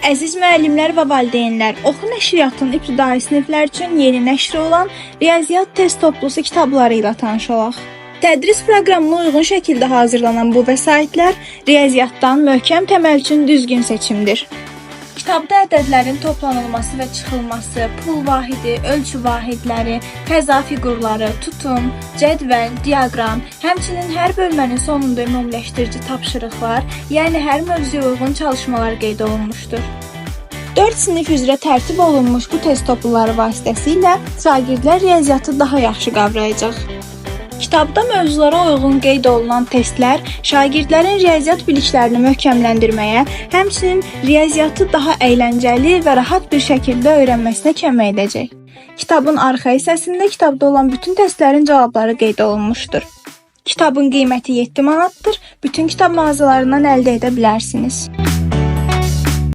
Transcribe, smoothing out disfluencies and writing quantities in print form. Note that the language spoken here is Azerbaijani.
Əziz müəllimlər və valideynlər, Oxu Nəşriyyatının ibtidai siniflər üçün yeni nəşri olan Riyaziyyat test toplusu kitabları ilə tanış olaq. Tədris proqramına uyğun şəkildə hazırlanan bu vəsaitlər riyaziyyatdan möhkəm təməl üçün düzgün seçimdir. Kitabda ədədlərin toplanılması və çıxılması, pul vahidi, ölçü vahidləri, fəza fiqurları, tutum, cədvəl, diaqram, həmçinin hər bölmənin sonunda ümumiləşdirici tapşırıqlar, yəni hər mövzuya uyğun çalışmalar qeyd olunmuşdur. 4 sinif üzrə tərtib olunmuş bu test topluları vasitəsilə şagirdlər riyaziyyatı daha yaxşı qavrayacaq. Kitabda mövzulara uyğun qeyd olunan testlər şagirdlərin riyaziyyat biliklərini möhkəmləndirməyə, həmçinin riyaziyyatı daha əyləncəli və rahat bir şəkildə öyrənməsinə kömək edəcək. Kitabın arxa hissəsində kitabda olan bütün testlərin cavabları qeyd olunmuşdur. Kitabın qiyməti 7 manatdır. Bütün kitab mağazalarından əldə edə bilərsiniz.